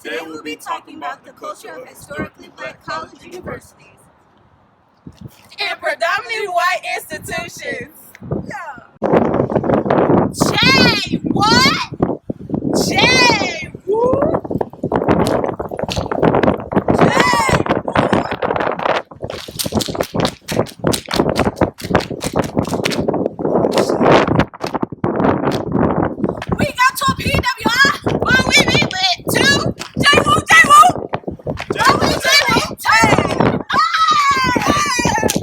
Today we'll be talking about the culture of historically black college universities and predominantly white institutions. Yeah. Jay, what? Jay, who? Jay, we got to a PWI, but we be lit too. Jay, woo, Jay, woo. Jay, woo, Jay, woo. Hey,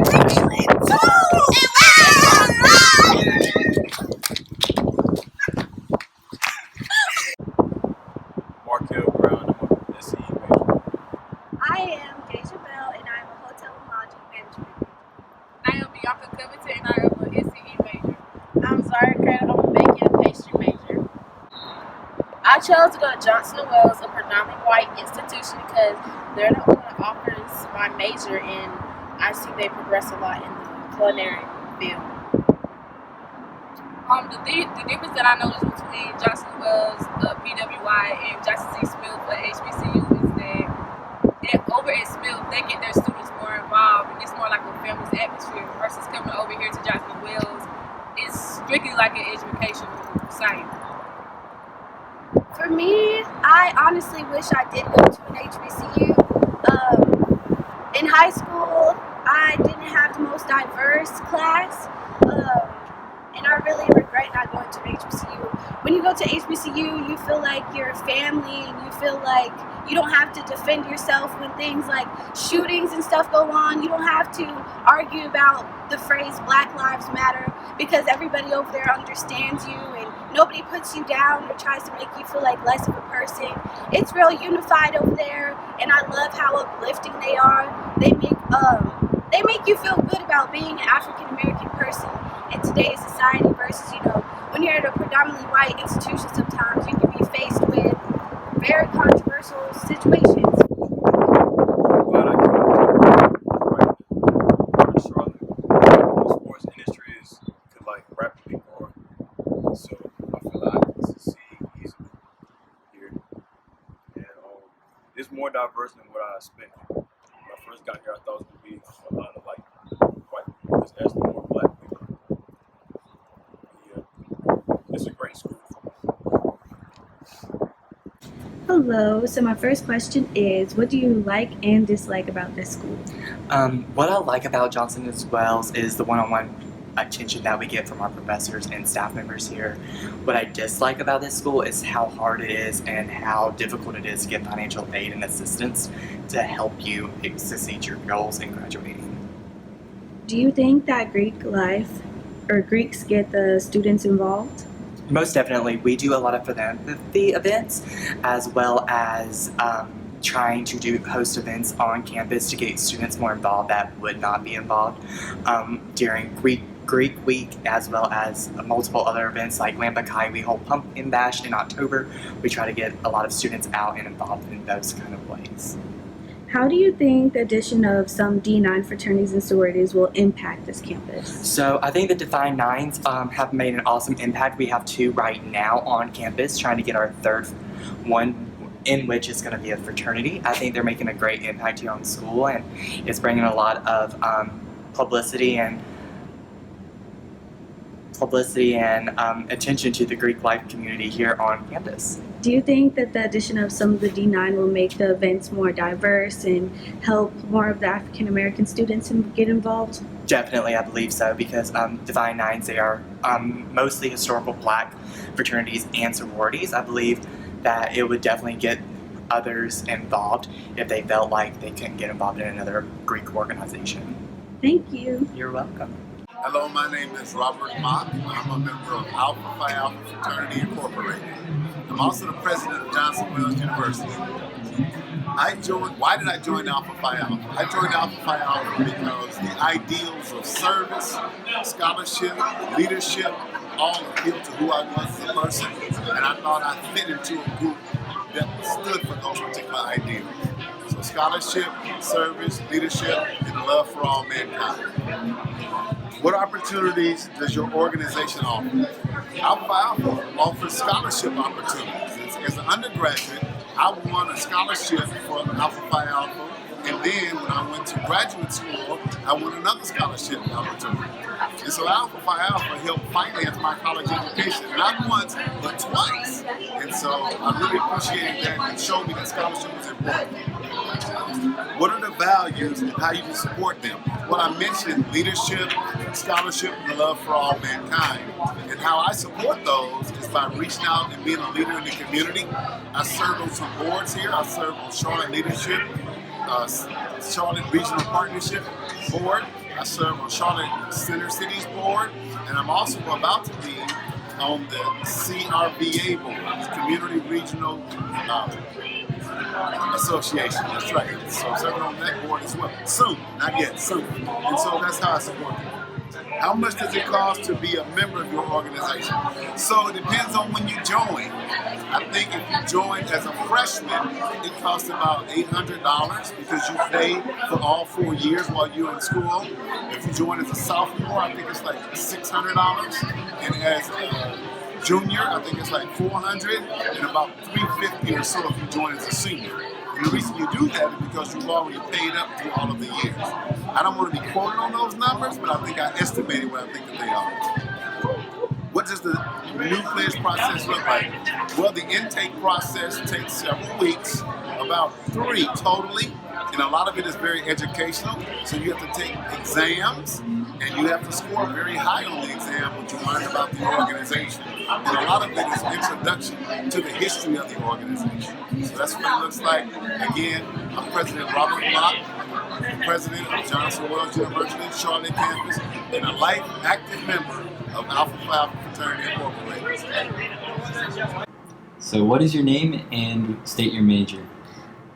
we be lit too. And we Markel Brown, I'm a SE major. I am Deja Bell, and I'm a hotel and lodging management. I am Bianca Covington, and I am an SE major. I'm Zara Credit, I'm a baking and pastry major. I chose to go to Johnson & Wales, a predominantly white institution, because they're the one that offers my major, and I see they progress a lot in the culinary field. The difference that I noticed between Johnson & Wales, PWI, and Johnson C. Smith for HBCU is that over at Smith, they get their students more involved, and it's more like a family's atmosphere versus coming over here to Johnson & Wales. It's strictly like an educational site. For me, I honestly wish I did go to an HBCU. In high school, I didn't have the most diverse class, and I really regret not going to an HBCU. When you go to HBCU, you feel like you're family, and you feel like you don't have to defend yourself when things like shootings and stuff go on. You don't have to argue about the phrase Black Lives Matter because everybody over there understands you and nobody puts you down or tries to make you feel like less of a person. It's real unified over there, and I love how uplifting they are. They make you feel good about being an African American person in today's society versus, when you're at a predominantly white institution, sometimes you can be faced with very controversial situations. Glad I came to part of Charlotte. The sports industry could rapidly grow, so I feel like I can succeed easily here. And it's more diverse than what I expected. When I first got here, I thought it was going to be a lot of white people, because there's more black people. Yeah, it's a great school. Hello, so my first question is, what do you like and dislike about this school? What I like about Johnson & Wales is the one-on-one attention that we get from our professors and staff members here. What I dislike about this school is how hard it is and how difficult it is to get financial aid and assistance to help you succeed your goals in graduating. Do you think that Greek life or Greeks get the students involved? Most definitely. We do a lot of philanthropy events, as well as trying to host events on campus to get students more involved that would not be involved during Greek Week, as well as multiple other events like Lambda Chi. We hold Pumpkin Bash in October. We try to get a lot of students out and involved in those kind of ways. How do you think the addition of some D9 fraternities and sororities will impact this campus? So I think the Define Nines have made an awesome impact. We have 2 right now on campus, trying to get our third one, in which is going to be a fraternity. I think they're making a great impact here on school, and it's bringing a lot of publicity and attention to the Greek life community here on campus. Do you think that the addition of some of the D9 will make the events more diverse and help more of the African American students get involved? Definitely, I believe so, because Divine Nines, they are mostly historical black fraternities and sororities. I believe that it would definitely get others involved if they felt like they couldn't get involved in another Greek organization. Thank you. You're welcome. Hello, my name is Robert Mock. I'm a member of Alpha Phi Alpha Fraternity Incorporated. I'm also the president of Johnson Wales University. Why did I join Alpha Phi Alpha? I joined Alpha Phi Alpha because the ideals of service, scholarship, leadership, all appealed to who I was as a person, and I thought I fit into a group that stood for those particular ideals. So scholarship, service, leadership, and love for all mankind. What opportunities does your organization offer? Alpha Phi Alpha offers scholarship opportunities. As an undergraduate, I won a scholarship for Alpha Phi Alpha, and then when I went to graduate school, I won another scholarship opportunity. And so Alpha Phi Alpha helped finance my college education, not once, but twice. And so I really appreciated that and showed me that scholarship was important. What are the values and how you can support them? Well, I mentioned leadership, scholarship, and the love for all mankind. And how I support those is by reaching out and being a leader in the community. I serve on some boards here. I serve on Charlotte Leadership, Charlotte Regional Partnership Board. I serve on Charlotte Center Cities Board. And I'm also about to be on the CRBA Board, Community Regional Association. That's right. So I'm serving on that board as well. Soon, not yet, soon. And so that's how I support them. How much does it cost to be a member of your organization? So it depends on when you join. I think if you join as a freshman, it costs about $800 because you pay for all 4 years while you're in school. If you join as a sophomore, I think it's like $600. And as a junior, I think it's like $400, and about $350 or so if you join as a senior. And the reason you do that is because you've already paid up through all of the years. I don't want to be quoted on those numbers, but I think I estimated what I think that they are. What does the new pledge process look like? Well, the intake process takes several weeks, about 3 totally, and a lot of it is very educational. So you have to take exams, and you have to score very high on the exam when you learn about the organization. And a lot of it is introduction to the history of the organization. So that's what it looks like. Again, I'm President Robert Block, President of Johnson Wales University, Charlotte campus, and a life active member of Alpha Phi Alpha Fraternity Incorporated. So what is your name and state your major?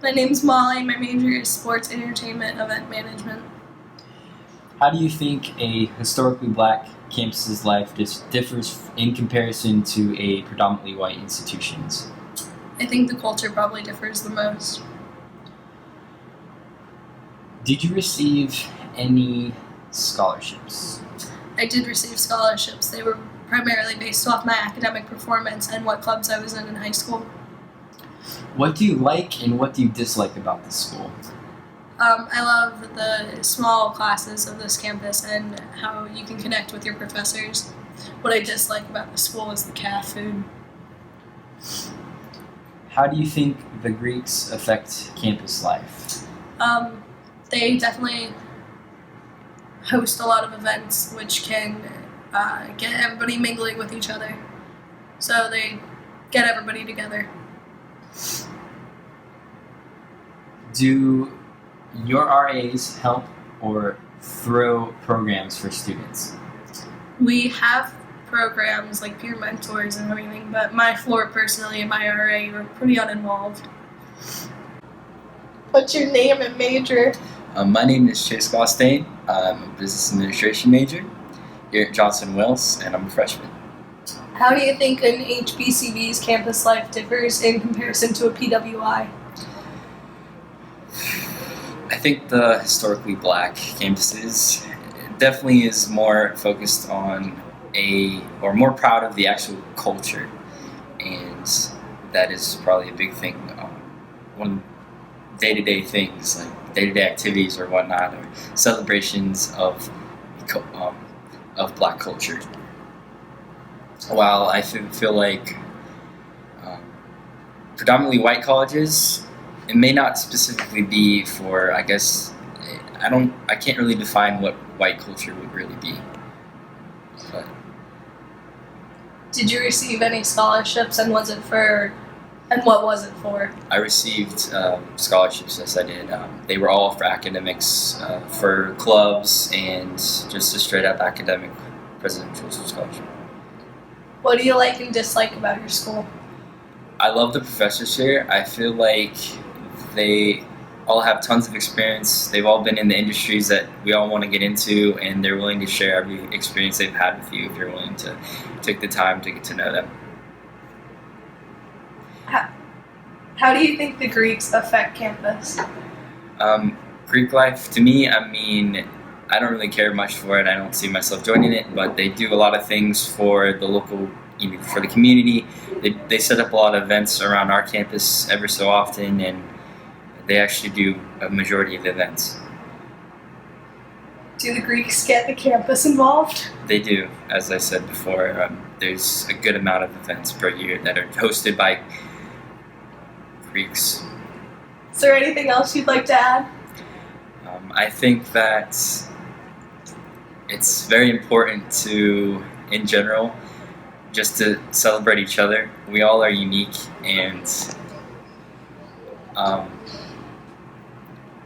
My name's Molly. My major is Sports Entertainment Event Management. How do you think a historically black campus's life differs in comparison to a predominantly white institution's? I think the culture probably differs the most. Did you receive any scholarships? I did receive scholarships. They were primarily based off my academic performance and what clubs I was in high school. What do you like and what do you dislike about the school? I love the small classes of this campus and how you can connect with your professors. What I dislike about the school is the caf food. How do you think the Greeks affect campus life? They definitely host a lot of events which can get everybody mingling with each other. So they get everybody together. Do your RAs help or throw programs for students? We have programs like peer mentors and everything, but my floor personally and my RA were pretty uninvolved. What's your name and major? My name is Chase Gostain. I'm a business administration major here at Johnson Wales, and I'm a freshman. How do you think an HBCU's campus life differs in comparison to a PWI? I think the historically black campuses definitely is more focused on or more proud of the actual culture, and that is probably a big thing. One day-to-day things like day-to-day activities or whatnot, or celebrations of black culture. While I feel like predominantly white colleges, it may not specifically be for, I guess, I can't really define what white culture would really be. But did you receive any scholarships, and what was it for? I received scholarships, yes I did. They were all for academics, for clubs, and just a straight up academic presidential scholarship. What do you like and dislike about your school? I love the professors here. I feel like they all have tons of experience. They've all been in the industries that we all want to get into, and they're willing to share every experience they've had with you if you're willing to take the time to get to know them. How do you think the Greeks affect campus? Greek life, to me, I mean, I don't really care much for it. I don't see myself joining it, but they do a lot of things for the local for the community. They set up a lot of events around our campus ever so often, and they actually do a majority of the events. Do the Greeks get the campus involved? They do, as I said before. There's a good amount of events per year that are hosted by Greeks. Is there anything else you'd like to add? I think that it's very important to, in general, just to celebrate each other. We all are unique, and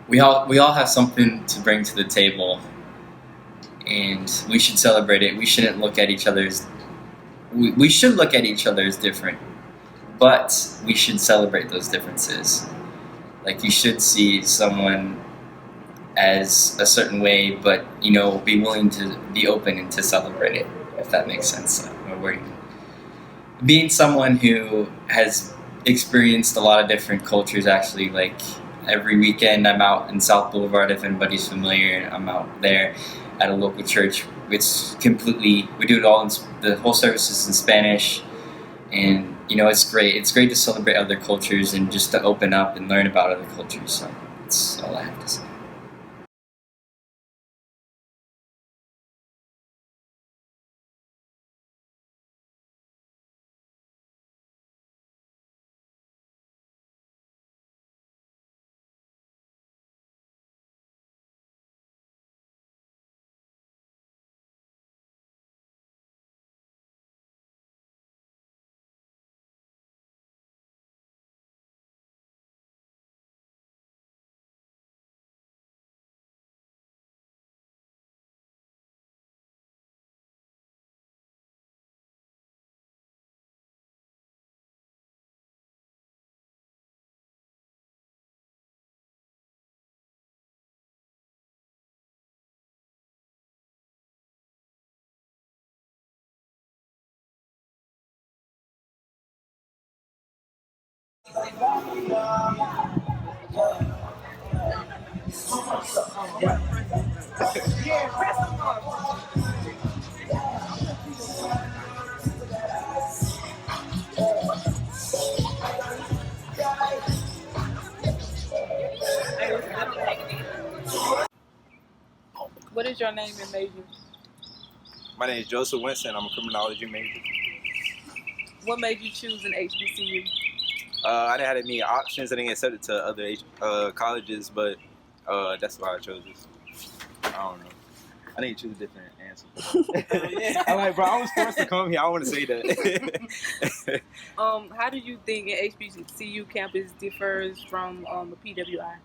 we all have something to bring to the table, and we should celebrate it. We shouldn't look at each other as we should look at each other as different, but we should celebrate those differences. Like, you should see someone as a certain way, but be willing to be open and to celebrate it, if that makes sense. Being someone who has experienced a lot of different cultures, actually, like every weekend I'm out in South Boulevard, if anybody's familiar, I'm out there at a local church. It's completely, we do it all, the whole service is in Spanish, and it's great. It's great to celebrate other cultures and just to open up and learn about other cultures. So that's all I have to say. What is your name and major? My name is Joseph Winston. I'm a criminology major. What made you choose an HBCU? I didn't have any options. I didn't get accepted to other colleges, but that's why I chose this. I don't know. I didn't choose a different answer. I'm like, bro, I was forced to come here. I want to say that. How do you think an HBCU campus differs from a PWI?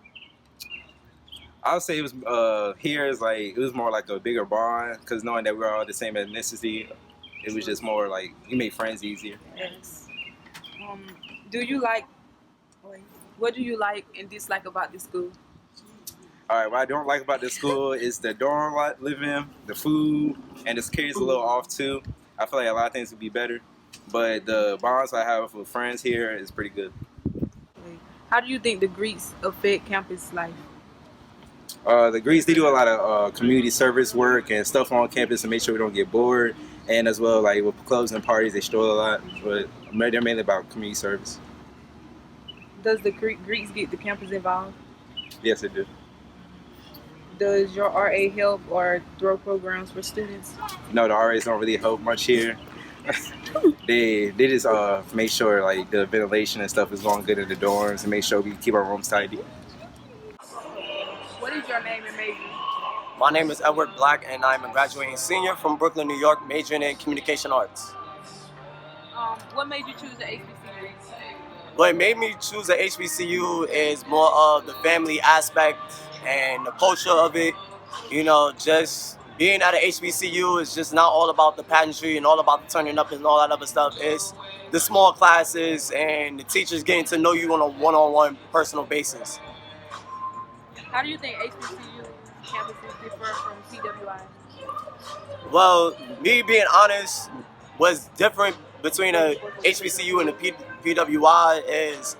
I would say it was here is like it was more like a bigger bond because knowing that we're all the same ethnicity, it was just more like you made friends easier. Yes. What do you like and dislike about this school? All right, what I don't like about this school is the dorm living, the food, and this kid's a little off too. I feel like a lot of things would be better, but the bonds I have with friends here is pretty good. How do you think the Greeks affect campus life? The Greeks, they do a lot of community service work and stuff on campus to make sure we don't get bored, and as well, like with clubs and parties, they stroll a lot, but they're mainly about community service. Does the Greeks get the campus involved? Yes, they do. Does your RA help or throw programs for students? No, the RAs don't really help much here. they just make sure like the ventilation and stuff is going good in the dorms and make sure we keep our rooms tidy. What is your name and major? My name is Edward Black, and I'm a graduating senior from Brooklyn, New York, majoring in communication arts. What made you choose the HBCU? What made me choose a HBCU is more of the family aspect and the culture of it. Just being at a HBCU is just not all about the pageantry and all about the turning up and all that other stuff. It's the small classes and the teachers getting to know you on a one-on-one personal basis. How do you think HBCU campuses differ from PWI? Well, me being honest, what's different between a HBCU and a PWI is,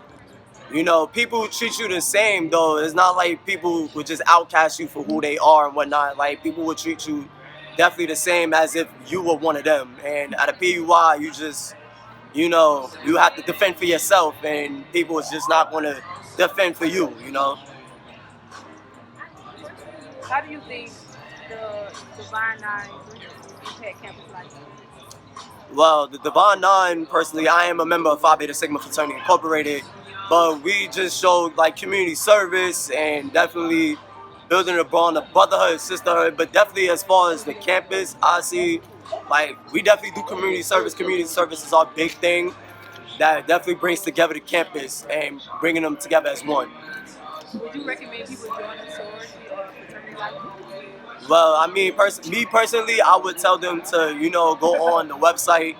people treat you the same, though. It's not like people would just outcast you for who they are and whatnot. Like, people would treat you definitely the same as if you were one of them. And at a PUI, you just, you know, you have to defend for yourself, and people is just not going to defend for you, you know. How do you think the Divine Nine impact campus life? Well, the Devon Nine, personally, I am a member of Phi Beta Sigma Fraternity Incorporated, but we just showed like community service and definitely building a bond of brotherhood, sisterhood. But definitely, as far as the campus, I see like we definitely do community service. Community service is our big thing that definitely brings together the campus and bringing them together as one. Would you recommend people join a sorority or fraternity life? Well, I mean, me personally, I would tell them to, you know, go on the website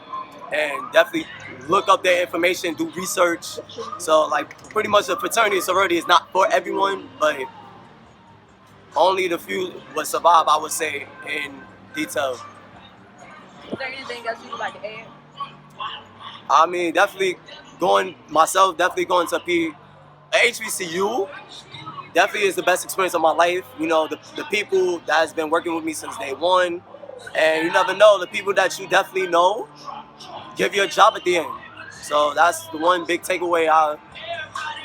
and definitely look up their information, do research. So, like, pretty much the fraternity and sorority is not for everyone, but only the few would survive, I would say, in detail. Is there anything else you would like to add? I mean, definitely definitely going to HBCU definitely is the best experience of my life. You know, the people that has been working with me since day one. And you never know, the people that you definitely know give you a job at the end. So that's the one big takeaway out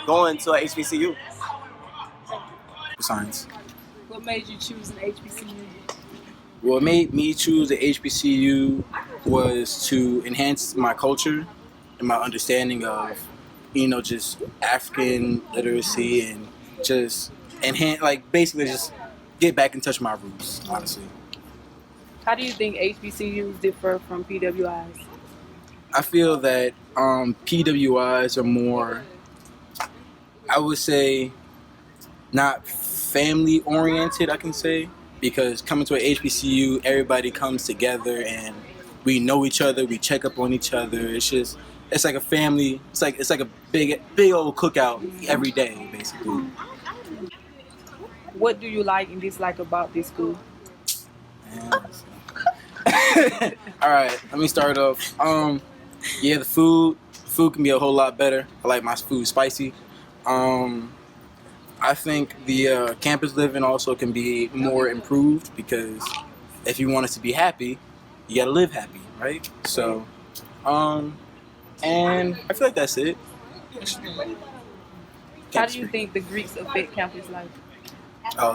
going to a HBCU. Science. What made you choose an HBCU? What made me choose the HBCU was to enhance my culture and my understanding of, you know, just African literacy and just enhance, like basically just get back in touch with my roots, honestly. How do you think HBCUs differ from PWIs? I feel that PWIs are more, I would say, not family oriented, I can say, because coming to an HBCU, everybody comes together and we know each other, we check up on each other. It's like a family. It's like a big old cookout every day, basically. What do you like and dislike about this school? All right, let me start off. Yeah, the food can be a whole lot better. I like my food spicy. I think the campus living also can be more improved because if you want us to be happy, you gotta live happy, right? So, and I feel like that's it. How do you think the Greeks affect campus life?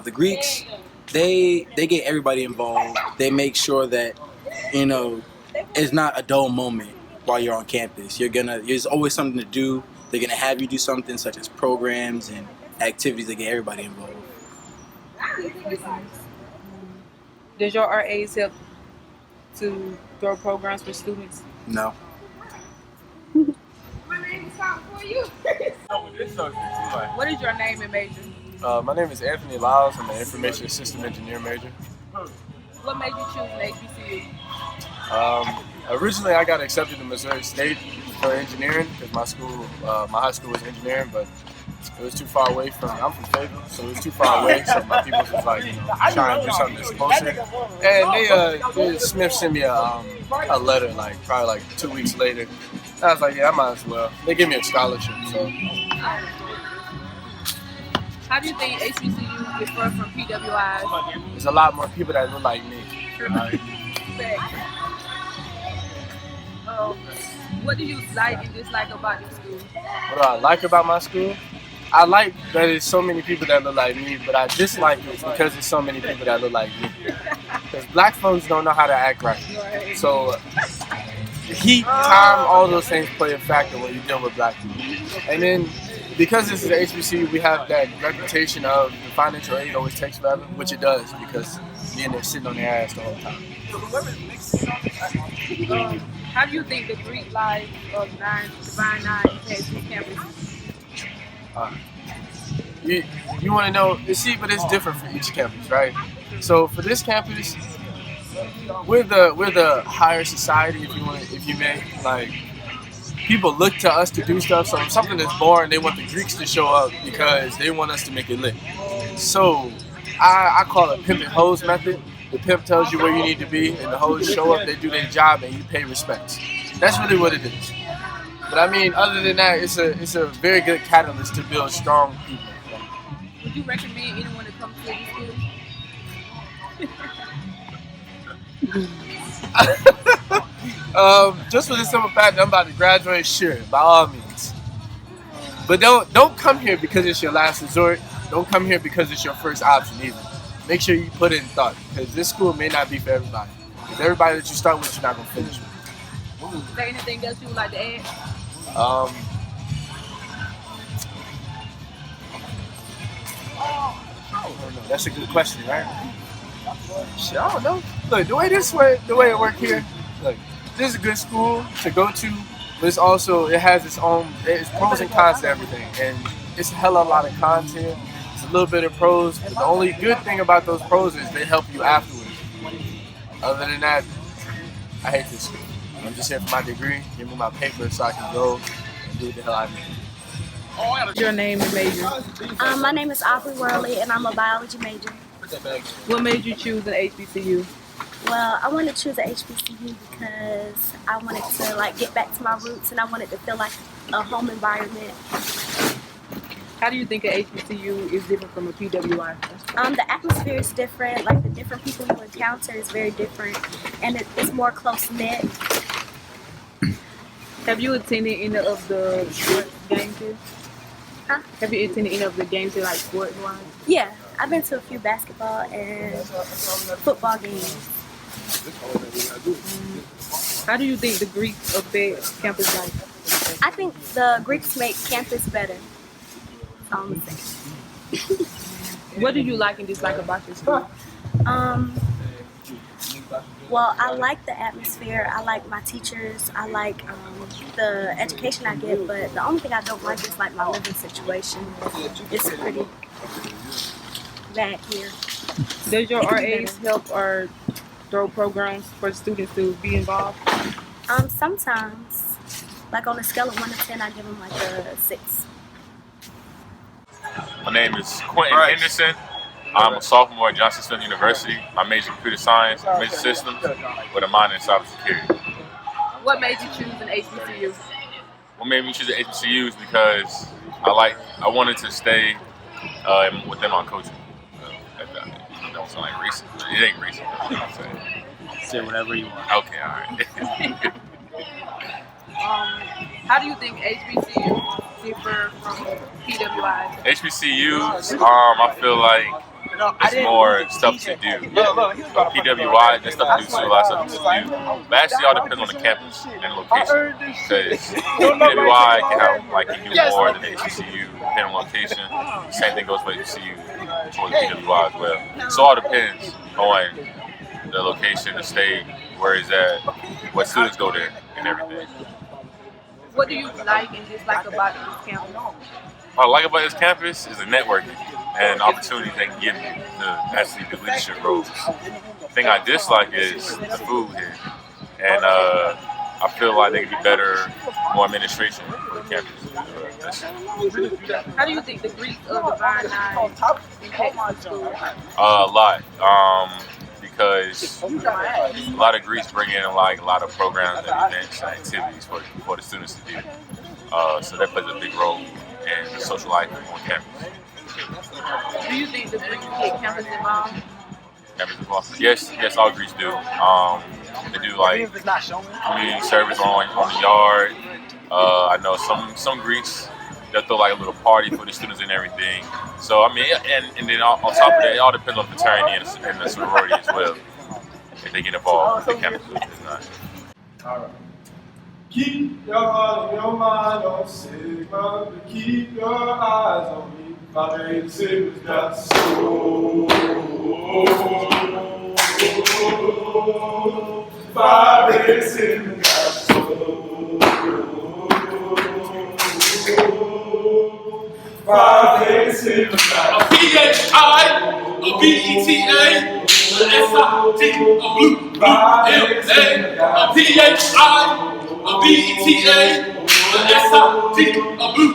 The Greeks, they get everybody involved. They make sure that, you know, it's not a dull moment while you're on campus. There's always something to do. They're gonna have you do something such as programs and activities that get everybody involved. Does your RAs help to throw programs for students? No. What is your name and major? My name is Anthony Lyles. I'm an information system engineer major. What made you choose an HBCU? Originally, I got accepted to Missouri State for engineering because my high school was engineering, but it was too far away from. I'm from Fayetteville, so it was too far away. So my people was like, you know, trying to do something that's closer. And they Smith sent me a letter, like probably like 2 weeks later. And I was like, yeah, I might as well. They gave me a scholarship, so. How do you think HBCUs differ from PWIs? There's a lot more people that look like me. Right? What do you like and dislike about your school? What do I like about my school? I like that there's so many people that look like me, but I dislike it because there's so many people that look like me. Because black folks don't know how to act right. So heat, time, all those things play a factor when you deal with black people. And then because this is an HBCU, we have that reputation of the financial aid always takes forever, which it does because being there sitting on their ass the whole time. How do you think the Greek life of Divine Nine impacts this campus? You want to know? See, but it's different for each campus, right? So for this campus, we're the higher society, if you may. Like people look to us to do stuff. So if something is boring, they want the Greeks to show up because they want us to make it lit. So I call it pimp and hose method. The pimp tells you where you need to be, and the hoes show up, they do their job, and you pay respects. That's really what it is. But I mean, other than that, it's a very good catalyst to build strong people. Would you recommend anyone to come to this school? Just for the simple fact that I'm about to graduate, sure, by all means. But don't come here because it's your last resort. Don't come here because it's your first option either. Make sure you put it in thought, because this school may not be for everybody. Because everybody that you start with, you're not gonna finish with. Is there anything else you would like to add? I don't know. That's a good question, right? Shit, I don't know. Look, the way it works here. Look, this is a good school to go to, but it has its pros and cons to everything, and it's a hell of a lot of content. It's a little bit of pros, but the only good thing about those pros is they help you afterwards. Other than that, I hate this school. I'm just here for my degree. Give me my paper so I can go and do what the hell I need. What's your name and major? My name is Aubrey Worley, and I'm a biology major. What made you choose an HBCU? Well, I wanted to choose a HBCU because I wanted to get back to my roots, and I wanted to feel like a home environment. How do you think an HBCU is different from a PWI? The atmosphere is different. Like, the different people you encounter is very different, and it's more close knit. Have you attended any of the sports games here? Huh? Have you attended any of the games here, like sport-wise? Yeah, I've been to a few basketball and football games. How do you think the Greeks affect campus life? I think the Greeks make campus better. That's all I'm gonna say. What do you like and dislike about your school? Well, I like the atmosphere. I like my teachers. I like the education I get. But the only thing I don't like is like my living situation. It's pretty bad here. Does your RAs help or throw programs for students to be involved? Sometimes, like on a scale of 1 to 10, I give them like a 6. My name is Quentin Henderson. I'm a sophomore at Johnson Smith University. I major in computer science, major systems, with a minor in cybersecurity. What made you choose an HBCU? What made me choose an HBCU is because I wanted to stay within my coaching. That don't sound like racist, but it ain't racist. You know what I'm saying? Say whatever you want. Okay, all right. How do you think HBCUs differ from PWIs? HBCUs, I feel like it's more stuff to do. But PWI, there's stuff to do too, a lot of stuff to do. But actually, all depends on the campus and location. Because PWI can do more than HBCU, depending on location. Same thing goes for HBCU for the PWI as well. So it all depends on the location, the state, where it's at, what students go there, and everything. What do you like and dislike about this campus? What I like about this campus is the networking and opportunities they can give me to actually do leadership roles. The thing I dislike is the food here. And I feel like they could be better, more administration for the campus. How do you think the Greeks of Divine Nine impact the school? A lot. Because a lot of Greeks bring in a lot of programs and events and activities for the students to do. So that plays a big role in the social life on campus. Do you think the Greeks get campus involved? Campus involved? Yes, all Greeks do. They do community service on the yard. I know some Greeks, they'll throw a little party for the students and everything. So I mean, and then on top of that, it all depends on fraternity and the sorority as well. If they get involved with the campus or not. All right. Keep your heart and your mind on Sigma, but keep your eyes on me. My name Sigma's got soul. 5 days Sigma's got soul. 5 days Sigma's got soul. A PHI, a BETA, a SIT, a blue, a PHI. A BETA, a SIT, a blue,